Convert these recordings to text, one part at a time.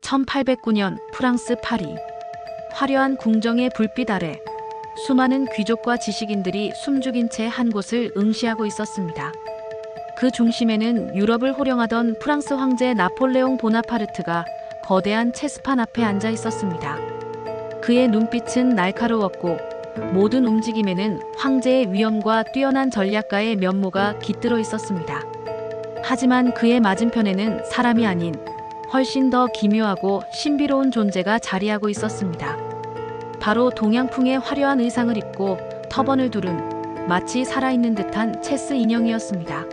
1809년 프랑스 파리. 화려한 궁정의 불빛 아래 수많은 귀족과 지식인들이 숨죽인 채 한 곳을 응시하고 있었습니다. 그 중심에는 유럽을 호령하던 프랑스 황제 나폴레옹 보나파르트가 거대한 체스판 앞에 앉아 있었습니다. 그의 눈빛은 날카로웠고 모든 움직임에는 황제의 위엄과 뛰어난 전략가의 면모가 깃들어 있었습니다. 하지만 그의 맞은편에는 사람이 아닌 훨씬 더 기묘하고 신비로운 존재가 자리하고 있었습니다. 바로 동양풍의 화려한 의상을 입고 터번을 두른 마치 살아있는 듯한 체스 인형이었습니다.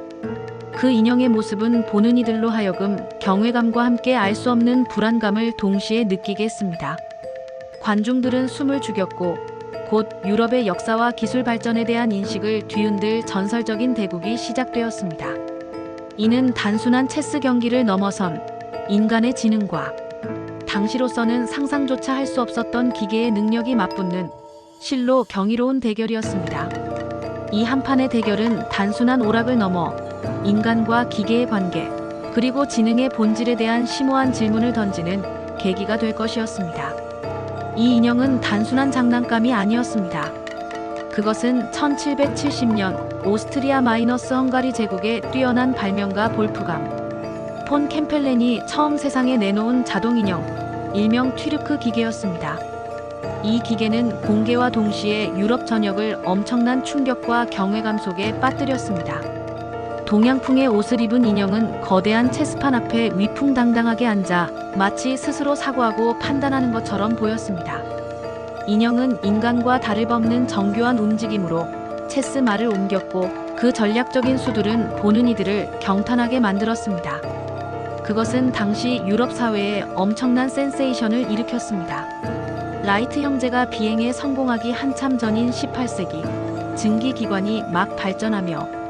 그 인형의 모습은 보는 이들로 하여금 경외감과 함께 알 수 없는 불안감을 동시에 느끼게 했습니다. 관중들은 숨을 죽였고 곧 유럽의 역사와 기술 발전에 대한 인식을 뒤흔들 전설적인 대국이 시작되었습니다. 이는 단순한 체스 경기를 넘어선 인간의 지능과 당시로서는 상상조차 할 수 없었던 기계의 능력이 맞붙는 실로 경이로운 대결이었습니다. 이 한판의 대결은 단순한 오락을 넘어 인간과 기계의 관계, 그리고 지능의 본질에 대한 심오한 질문을 던지는 계기가 될 것이었습니다. 이 인형은 단순한 장난감이 아니었습니다. 그것은 1770년 오스트리아 마이너스 헝가리 제국의 뛰어난 발명가 볼프강 폰 캠펠렌이 처음 세상에 내놓은 자동인형, 일명 튀르크 기계였습니다. 이 기계는 공개와 동시에 유럽 전역을 엄청난 충격과 경외감 속에 빠뜨렸습니다. 동양풍의 옷을 입은 인형은 거대한 체스판 앞에 위풍당당하게 앉아 마치 스스로 사고하고 판단하는 것처럼 보였습니다. 인형은 인간과 다를 바 없는 정교한 움직임으로 체스 말을 옮겼고 그 전략적인 수들은 보는 이들을 경탄하게 만들었습니다. 그것은 당시 유럽 사회에 엄청난 센세이션을 일으켰습니다. 라이트 형제가 비행에 성공하기 한참 전인 18세기, 증기기관이 막 발전하며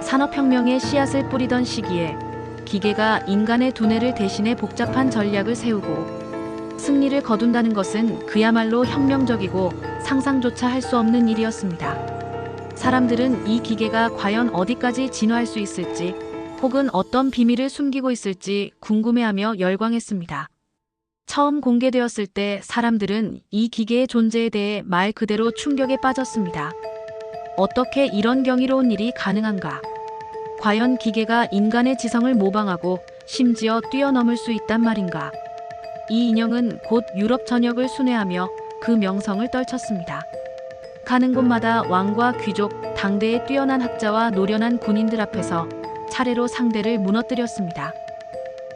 산업혁명의 씨앗을 뿌리던 시기에 기계가 인간의 두뇌를 대신해 복잡한 전략을 세우고 승리를 거둔다는 것은 그야말로 혁명적이고 상상조차 할 수 없는 일이었습니다. 사람들은 이 기계가 과연 어디까지 진화할 수 있을지 혹은 어떤 비밀을 숨기고 있을지 궁금해하며 열광했습니다. 처음 공개되었을 때 사람들은 이 기계의 존재에 대해 말 그대로 충격에 빠졌습니다. 어떻게 이런 경이로운 일이 가능한가? 과연 기계가 인간의 지성을 모방하고 심지어 뛰어넘을 수 있단 말인가? 이 인형은 곧 유럽 전역을 순회하며 그 명성을 떨쳤습니다. 가는 곳마다 왕과 귀족, 당대의 뛰어난 학자와 노련한 군인들 앞에서 차례로 상대를 무너뜨렸습니다.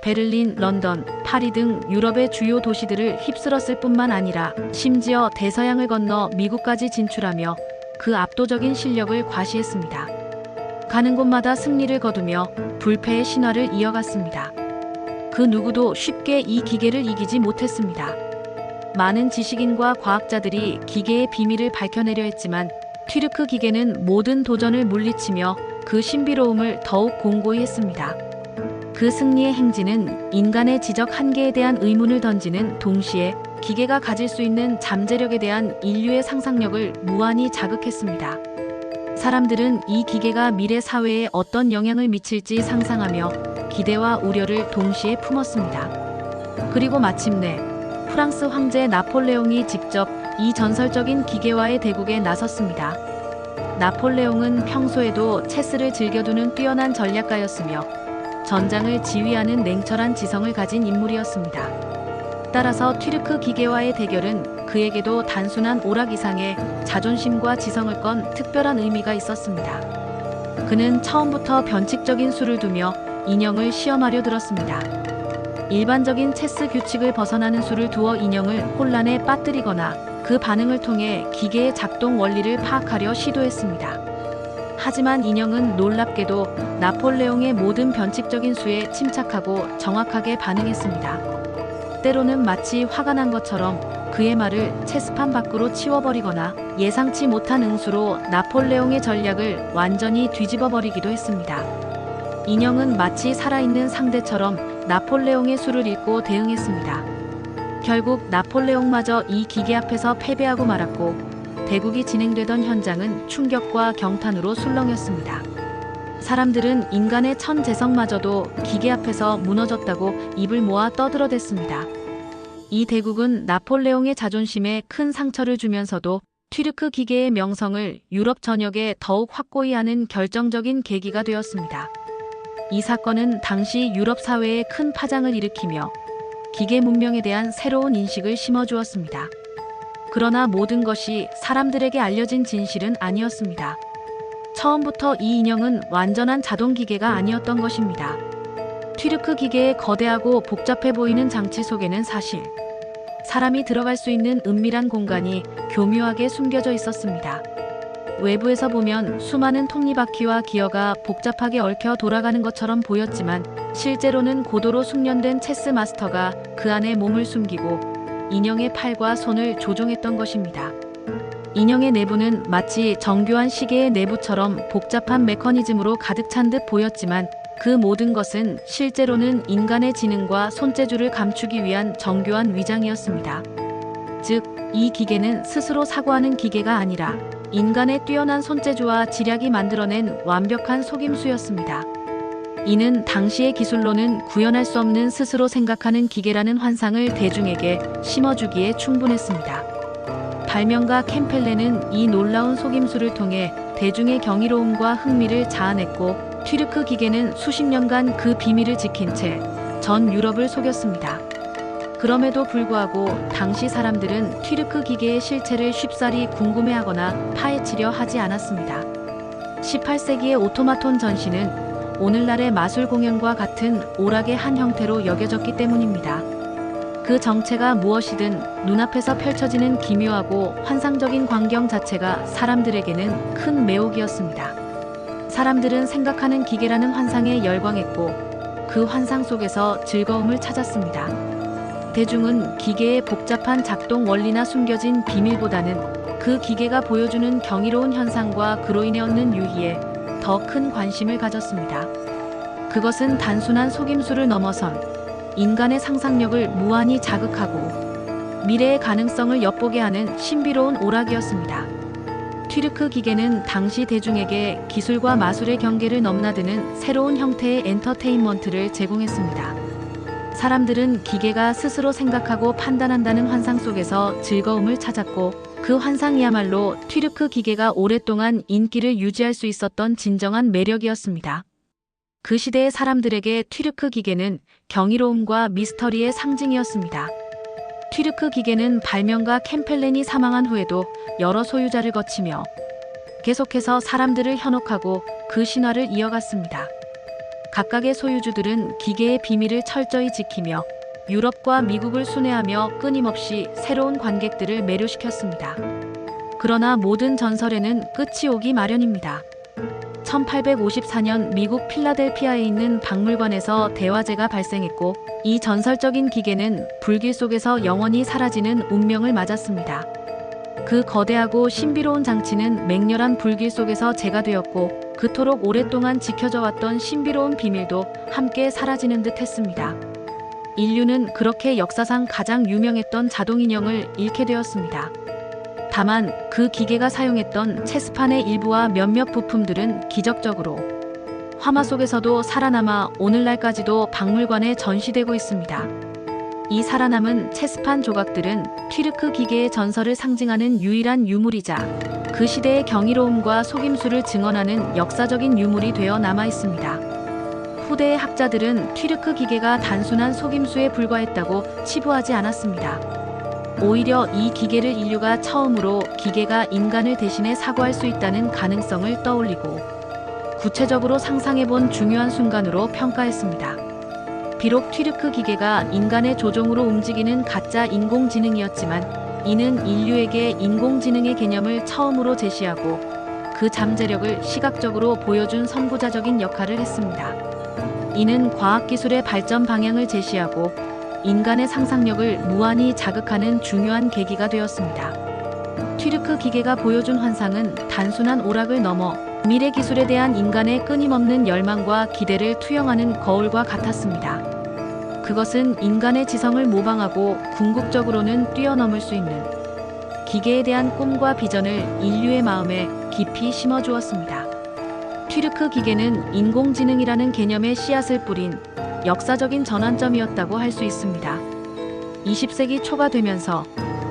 베를린, 런던, 파리 등 유럽의 주요 도시들을 휩쓸었을 뿐만 아니라 심지어 대서양을 건너 미국까지 진출하며 그 압도적인 실력을 과시했습니다. 가는 곳마다 승리를 거두며 불패의 신화를 이어갔습니다. 그 누구도 쉽게 이 기계를 이기지 못했습니다. 많은 지식인과 과학자들이 기계의 비밀을 밝혀내려 했지만 튀르크 기계는 모든 도전을 물리치며 그 신비로움을 더욱 공고히 했습니다. 그 승리의 행진은 인간의 지적 한계에 대한 의문을 던지는 동시에 기계가 가질 수 있는 잠재력에 대한 인류의 상상력을 무한히 자극했습니다. 사람들은 이 기계가 미래 사회에 어떤 영향을 미칠지 상상하며 기대와 우려를 동시에 품었습니다. 그리고 마침내 프랑스 황제 나폴레옹이 직접 이 전설적인 기계와의 대국에 나섰습니다. 나폴레옹은 평소에도 체스를 즐겨두는 뛰어난 전략가였으며 전장을 지휘하는 냉철한 지성을 가진 인물이었습니다. 따라서 튀르크 기계와의 대결은 그에게도 단순한 오락 이상의 자존심과 지성을 건 특별한 의미가 있었습니다. 그는 처음부터 변칙적인 수를 두며 인형을 시험하려 들었습니다. 일반적인 체스 규칙을 벗어나는 수를 두어 인형을 혼란에 빠뜨리거나 그 반응을 통해 기계의 작동 원리를 파악하려 시도했습니다. 하지만 인형은 놀랍게도 나폴레옹의 모든 변칙적인 수에 침착하고 정확하게 반응했습니다. 때로는 마치 화가 난 것처럼 그의 말을 체스판 밖으로 치워버리거나 예상치 못한 응수로 나폴레옹의 전략을 완전히 뒤집어버리기도 했습니다. 인형은 마치 살아있는 상대처럼 나폴레옹의 수를 읽고 대응했습니다. 결국 나폴레옹마저 이 기계 앞에서 패배하고 말았고 대국이 진행되던 현장은 충격과 경탄으로 술렁였습니다. 사람들은 인간의 천재성마저도 기계 앞에서 무너졌다고 입을 모아 떠들어댔습니다. 이 대국은 나폴레옹의 자존심에 큰 상처를 주면서도 튀르크 기계의 명성을 유럽 전역에 더욱 확고히 하는 결정적인 계기가 되었습니다. 이 사건은 당시 유럽 사회에 큰 파장을 일으키며 기계 문명에 대한 새로운 인식을 심어주었습니다. 그러나 모든 것이 사람들에게 알려진 진실은 아니었습니다. 처음부터 이 인형은 완전한 자동 기계가 아니었던 것입니다. 튀르크 기계의 거대하고 복잡해 보이는 장치 속에는 사실 사람이 들어갈 수 있는 은밀한 공간이 교묘하게 숨겨져 있었습니다. 외부에서 보면 수많은 톱니바퀴와 기어가 복잡하게 얽혀 돌아가는 것처럼 보였지만 실제로는 고도로 숙련된 체스 마스터가 그 안에 몸을 숨기고 인형의 팔과 손을 조종했던 것입니다. 인형의 내부는 마치 정교한 시계의 내부처럼 복잡한 메커니즘으로 가득 찬 듯 보였지만 그 모든 것은 실제로는 인간의 지능과 손재주를 감추기 위한 정교한 위장이었습니다. 즉, 이 기계는 스스로 사고하는 기계가 아니라 인간의 뛰어난 손재주와 지략이 만들어낸 완벽한 속임수였습니다. 이는 당시의 기술로는 구현할 수 없는 스스로 생각하는 기계라는 환상을 대중에게 심어주기에 충분했습니다. 발명가 캠펠레는 이 놀라운 속임수를 통해 대중의 경이로움과 흥미를 자아냈고 튀르크 기계는 수십 년간 그 비밀을 지킨 채 전 유럽을 속였습니다. 그럼에도 불구하고 당시 사람들은 튀르크 기계의 실체를 쉽사리 궁금해하거나 파헤치려 하지 않았습니다. 18세기의 오토마톤 전시는 오늘날의 마술 공연과 같은 오락의 한 형태로 여겨졌기 때문입니다. 그 정체가 무엇이든 눈앞에서 펼쳐지는 기묘하고 환상적인 광경 자체가 사람들에게는 큰 매혹이었습니다. 사람들은 생각하는 기계라는 환상에 열광했고 그 환상 속에서 즐거움을 찾았습니다. 대중은 기계의 복잡한 작동 원리나 숨겨진 비밀보다는 그 기계가 보여주는 경이로운 현상과 그로 인해 얻는 유희에 더 큰 관심을 가졌습니다. 그것은 단순한 속임수를 넘어선 인간의 상상력을 무한히 자극하고 미래의 가능성을 엿보게 하는 신비로운 오락이었습니다. 튀르크 기계는 당시 대중에게 기술과 마술의 경계를 넘나드는 새로운 형태의 엔터테인먼트를 제공했습니다. 사람들은 기계가 스스로 생각하고 판단한다는 환상 속에서 즐거움을 찾았고 그 환상이야말로 튀르크 기계가 오랫동안 인기를 유지할 수 있었던 진정한 매력이었습니다. 그 시대의 사람들에게 튀르크 기계는 경이로움과 미스터리의 상징이었습니다. 튀르크 기계는 발명가 캠펠렌이 사망한 후에도 여러 소유자를 거치며 계속해서 사람들을 현혹하고 그 신화를 이어갔습니다. 각각의 소유주들은 기계의 비밀을 철저히 지키며 유럽과 미국을 순회하며 끊임없이 새로운 관객들을 매료시켰습니다. 그러나 모든 전설에는 끝이 오기 마련입니다. 1854년 미국 필라델피아에 있는 박물관에서 대화재가 발생했고 이 전설적인 기계는 불길 속에서 영원히 사라지는 운명을 맞았습니다. 그 거대하고 신비로운 장치는 맹렬한 불길 속에서 재가 되었고 그토록 오랫동안 지켜져 왔던 신비로운 비밀도 함께 사라지는 듯 했습니다. 인류는 그렇게 역사상 가장 유명했던 자동인형을 잃게 되었습니다. 다만 그 기계가 사용했던 체스판의 일부와 몇몇 부품들은 기적적으로 화마 속에서도 살아남아 오늘날까지도 박물관에 전시되고 있습니다. 이 살아남은 체스판 조각들은 튀르크 기계의 전설을 상징하는 유일한 유물이자 그 시대의 경이로움과 속임수를 증언하는 역사적인 유물이 되어 남아 있습니다. 후대의 학자들은 튀르크 기계가 단순한 속임수에 불과했다고 치부하지 않았습니다. 오히려 이 기계를 인류가 처음으로 기계가 인간을 대신해 사고할 수 있다는 가능성을 떠올리고 구체적으로 상상해본 중요한 순간으로 평가했습니다. 비록 튀르크 기계가 인간의 조종으로 움직이는 가짜 인공지능이었지만 이는 인류에게 인공지능의 개념을 처음으로 제시하고 그 잠재력을 시각적으로 보여준 선구자적인 역할을 했습니다. 이는 과학기술의 발전 방향을 제시하고 인간의 상상력을 무한히 자극하는 중요한 계기가 되었습니다. 튀르크 기계가 보여준 환상은 단순한 오락을 넘어 미래 기술에 대한 인간의 끊임없는 열망과 기대를 투영하는 거울과 같았습니다. 그것은 인간의 지성을 모방하고 궁극적으로는 뛰어넘을 수 있는 기계에 대한 꿈과 비전을 인류의 마음에 깊이 심어주었습니다. 튀르크 기계는 인공지능이라는 개념의 씨앗을 뿌린 역사적인 전환점이었다고 할 수 있습니다. 20세기 초가 되면서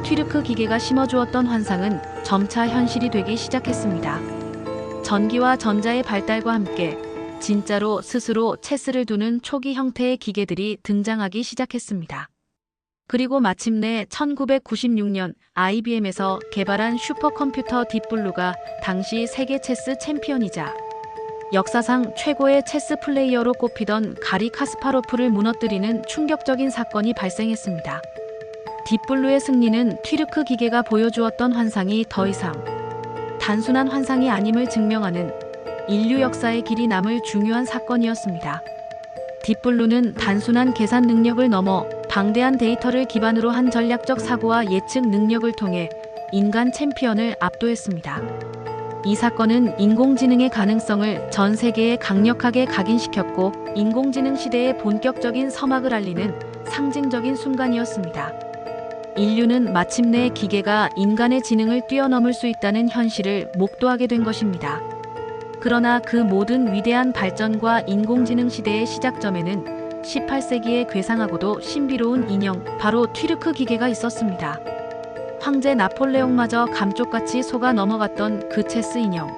튜르크 기계가 심어주었던 환상은 점차 현실이 되기 시작했습니다. 전기와 전자의 발달과 함께 진짜로 스스로 체스를 두는 초기 형태의 기계들이 등장하기 시작했습니다. 그리고 마침내 1996년 IBM에서 개발한 슈퍼컴퓨터 딥블루가 당시 세계 체스 챔피언이자 역사상 최고의 체스 플레이어로 꼽히던 가리 카스파로프를 무너뜨리는 충격적인 사건이 발생했습니다. 딥블루의 승리는 튜르크 기계가 보여주었던 환상이 더 이상 단순한 환상이 아님을 증명하는 인류 역사의 길이 남을 중요한 사건이었습니다. 딥블루는 단순한 계산 능력을 넘어 방대한 데이터를 기반으로 한 전략적 사고와 예측 능력을 통해 인간 챔피언을 압도했습니다. 이 사건은 인공지능의 가능성을 전 세계에 강력하게 각인시켰고 인공지능 시대의 본격적인 서막을 알리는 상징적인 순간이었습니다. 인류는 마침내 기계가 인간의 지능을 뛰어넘을 수 있다는 현실을 목도하게 된 것입니다. 그러나 그 모든 위대한 발전과 인공지능 시대의 시작점에는 18세기의 괴상하고도 신비로운 인형, 바로 튜르크 기계가 있었습니다. 황제 나폴레옹마저 감쪽같이 속아 넘어갔던 그 체스 인형.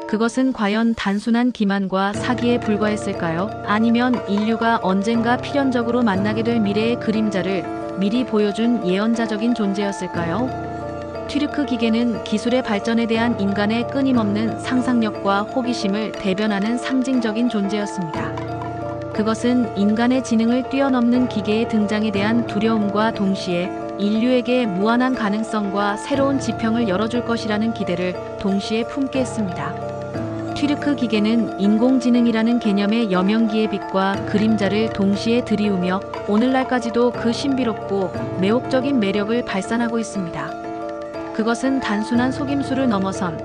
그것은 과연 단순한 기만과 사기에 불과했을까요? 아니면 인류가 언젠가 필연적으로 만나게 될 미래의 그림자를 미리 보여준 예언자적인 존재였을까요? 튜르크 기계는 기술의 발전에 대한 인간의 끊임없는 상상력과 호기심을 대변하는 상징적인 존재였습니다. 그것은 인간의 지능을 뛰어넘는 기계의 등장에 대한 두려움과 동시에 인류에게 무한한 가능성과 새로운 지평을 열어줄 것이라는 기대를 동시에 품게 했습니다. 튜르크 기계는 인공지능이라는 개념의 여명기의 빛과 그림자를 동시에 들이우며 오늘날까지도 그 신비롭고 매혹적인 매력을 발산하고 있습니다. 그것은 단순한 속임수를 넘어선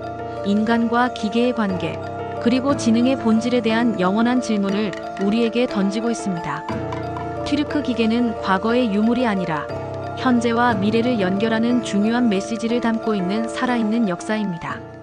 인간과 기계의 관계, 그리고 지능의 본질에 대한 영원한 질문을 우리에게 던지고 있습니다. 튜르크 기계는 과거의 유물이 아니라 현재와 미래를 연결하는 중요한 메시지를 담고 있는 살아있는 역사입니다.